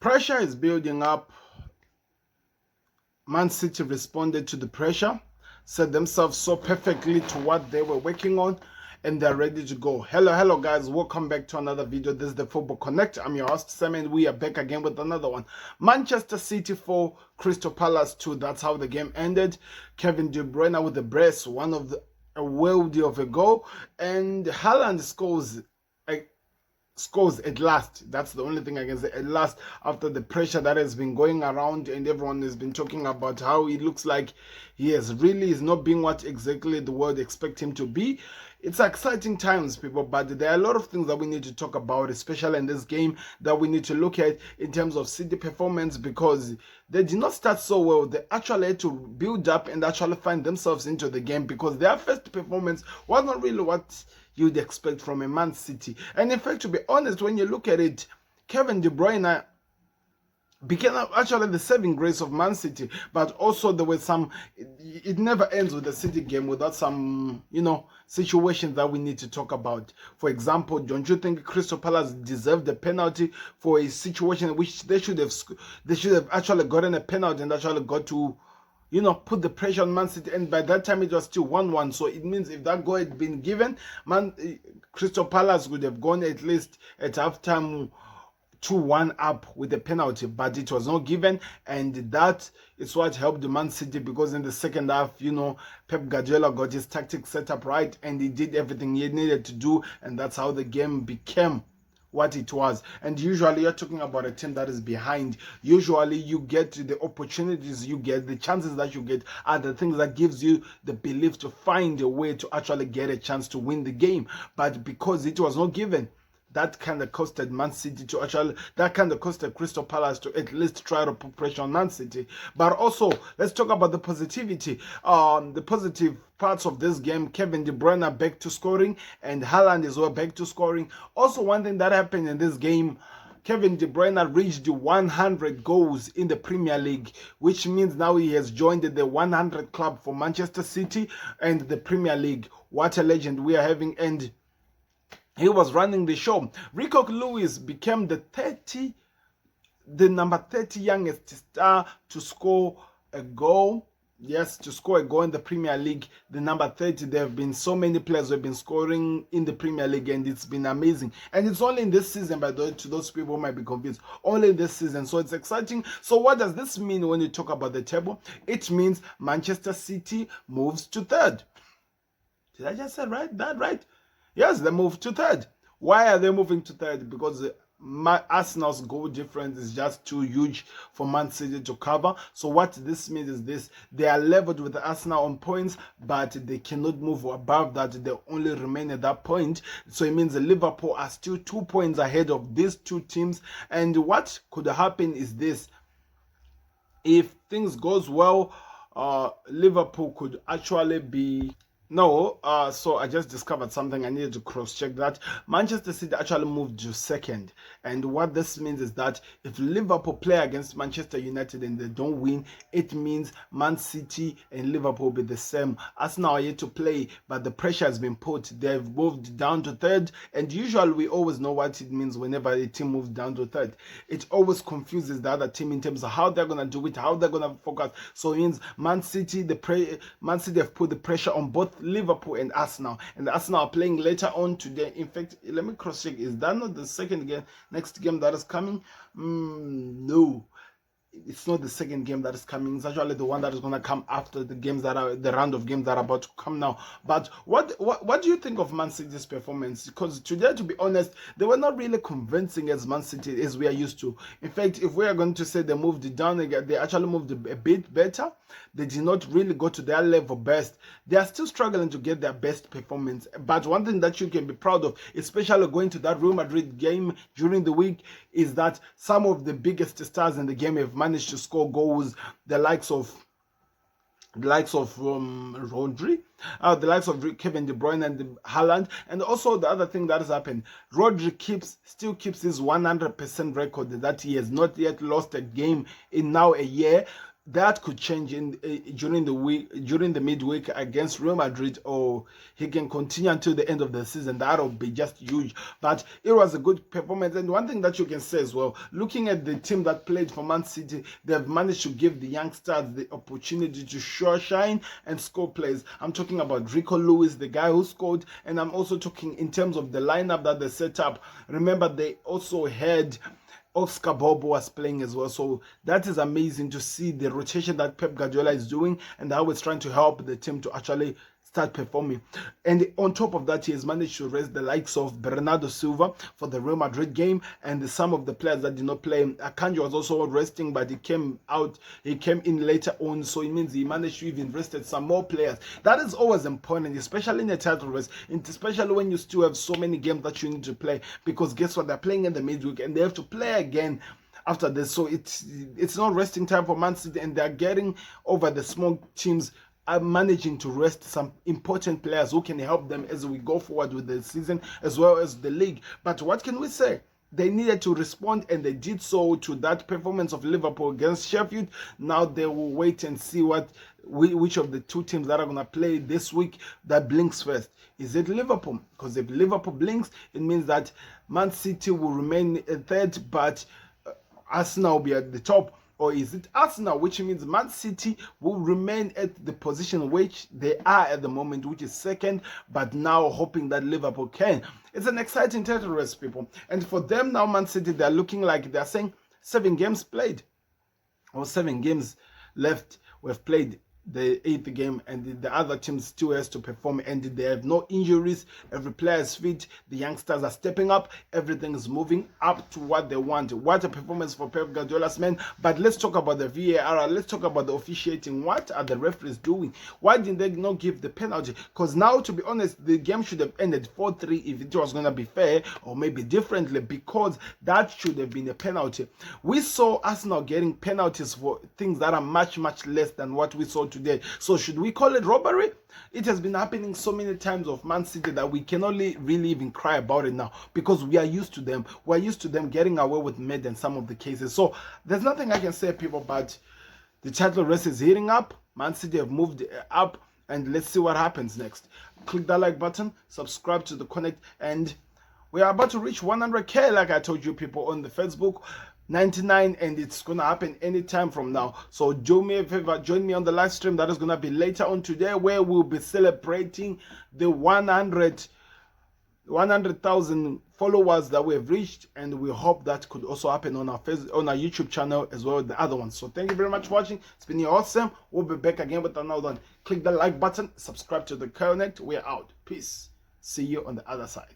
Pressure is building up. Man City responded to the pressure, set themselves so perfectly to what they were working on, and they're ready to go. Hello guys, welcome back to another video. This is the Football Connect. I'm your host Sam, and we are back again with another one. Manchester City 4, Crystal Palace 2. That's how the game ended. Kevin De Bruyne with the brace, one of the worthy of a goal, and Haaland scores at last. That's the only thing I can say, at last, after the pressure that has been going around and everyone has been talking about how it looks like he is not being what exactly the world expect him to be. It's exciting times, people, but there are a lot of things that we need to talk about, especially in this game, that we need to look at in terms of City performance, because they did not start so well. They actually had to build up and actually find themselves into the game, because their first performance was not really what you'd expect from a Man City. And in fact, to be honest, when you look at it, Kevin De Bruyne became actually the saving grace of Man City, but also there were some, it never ends with the City game without some, situations that we need to talk about. For example, don't you think Crystal Palace deserved a penalty for a situation in which they should have actually gotten a penalty and actually got to put the pressure on Man City, and by that time it was still 1-1. So it means if that goal had been given, Crystal Palace would have gone at least at halftime 2-1 up with a penalty, but it was not given, and that is what helped the Man City, because in the second half, Pep Guardiola got his tactics set up right, and he did everything he needed to do, and that's how the game became what it was. And usually you're talking about a team that is behind. Usually you get the opportunities you get, the chances that you get are the things that gives you the belief to find a way to actually get a chance to win the game. But because it was not given, that kind of costed Man City that kind of costed Crystal Palace to at least try to put pressure on Man City. But also, let's talk about the positivity. The positive parts of this game: Kevin De Bruyne back to scoring, and Haaland as well back to scoring. Also, one thing that happened in this game, Kevin De Bruyne reached the 100 goals in the Premier League, which means now he has joined the 100 club for Manchester City and the Premier League. What a legend we are having, and he was running the show. Rico Lewis became the number 30 youngest star to score a goal. Yes, to score a goal in the Premier League, the number 30. There have been so many players who have been scoring in the Premier League, and it's been amazing. And it's only in this season, by the way, to those people who might be confused, only in this season. So it's exciting. So what does this mean when you talk about the table? It means Manchester City moves to third. Did I just say that right? Yes, they moved to third. Why are they moving to third? Because Arsenal's goal difference is just too huge for Man City to cover. So what this means is this: they are leveled with Arsenal on points, but they cannot move above that. They only remain at that point. So it means the Liverpool are still 2 points ahead of these two teams. And what could happen is this: if things goes well, Liverpool could actually be... so I just discovered something. I needed to cross-check that. Manchester City actually moved to second. And what this means is that if Liverpool play against Manchester United and they don't win, it means Man City and Liverpool will be the same. Arsenal are yet to play, but the pressure has been put. They've moved down to third. And usually we always know what it means whenever a team moves down to third. It always confuses the other team in terms of how they're going to do it, how they're going to focus. So it means Man City have put the pressure on both Liverpool and Arsenal, and Arsenal are playing later on today. In fact, let me cross check, is that not the second game, next game that is coming? No, it's not the second game that is coming. It's actually the one that is going to come after the games that are the round of games that are about to come now. But what do you think of Man City's performance? Because today, to be honest, they were not really convincing as Man City as we are used to. In fact, if we are going to say they moved it down, they actually moved a bit better. They did not really go to their level best. They are still struggling to get their best performance. But one thing that you can be proud of, especially going to that Real Madrid game during the week, is that some of the biggest stars in the game have managed to score goals. The likes of Rodri, the likes of Kevin De Bruyne and Haaland. And also the other thing that has happened, Rodri still keeps his 100% record that he has not yet lost a game in now a year. that could change during the week, during the midweek against Real Madrid, or he can continue until the end of the season. That'll be just huge. But it was a good performance. And one thing that you can say as well, looking at the team that played for Man City, they've managed to give the youngsters the opportunity to shine and score plays. I'm talking about Rico Lewis, the guy who scored, and I'm also talking in terms of the lineup that they set up. Remember, they also had Oscar Bobo was playing as well. So that is amazing to see the rotation that Pep Guardiola is doing and how it's trying to help the team to actually start performing. And on top of that, he has managed to rest the likes of Bernardo Silva for the Real Madrid game, and some of the players that did not play. Akanji was also resting, but he came in later on, so it means he managed to even rest some more players. That is always important, especially in a title race, especially when you still have so many games that you need to play, because guess what, they're playing in the midweek and they have to play again after this. So it's not resting time for Man City, and they're getting over the small teams, are managing to rest some important players who can help them as we go forward with the season as well as the league. But what can we say? They needed to respond, and they did so to that performance of Liverpool against Sheffield. Now they will wait and see which of the two teams that are going to play this week that blinks first. Is it Liverpool? Because if Liverpool blinks, it means that Man City will remain third, but Arsenal will be at the top. Or is it Arsenal, which means Man City will remain at the position which they are at the moment, which is second, but now hoping that Liverpool can. It's an exciting title race, people. And for them now, Man City, they're looking like they're saying 7 games played, or 7 games left. We've played the 8th game, and the other team still has to perform, and they have no injuries. Every player is fit, the youngsters are stepping up, everything is moving up to what they want. What a performance for Pep Guardiola's men. But let's talk about the VAR, let's talk about the officiating. What are the referees doing? Why did they not give the penalty? Because now, to be honest, the game should have ended 4-3 if it was going to be fair, or maybe differently, because that should have been a penalty. We saw Arsenal getting penalties for things that are much less than what we saw today. So should we call it robbery? It has been happening so many times of Man City that we can only really even cry about it now, because we are used to them. We're used to them getting away with murder in some of the cases. So there's nothing I can say, people, but the title race is heating up. Man City have moved up, and let's see what happens next. Click that like button, subscribe to the Connect, and we are about to reach 100K, like I told you, people, on the Facebook. 99, and it's gonna happen anytime from now. So do me a favor, join me on the live stream that is gonna be later on today, where we'll be celebrating the 100,000 followers that we have reached, and we hope that could also happen on our YouTube channel as well as the other ones. So thank you very much for watching. It's been awesome. We'll be back again with another one. Click the like button, subscribe to the Connect. We're out. Peace. See you on the other side.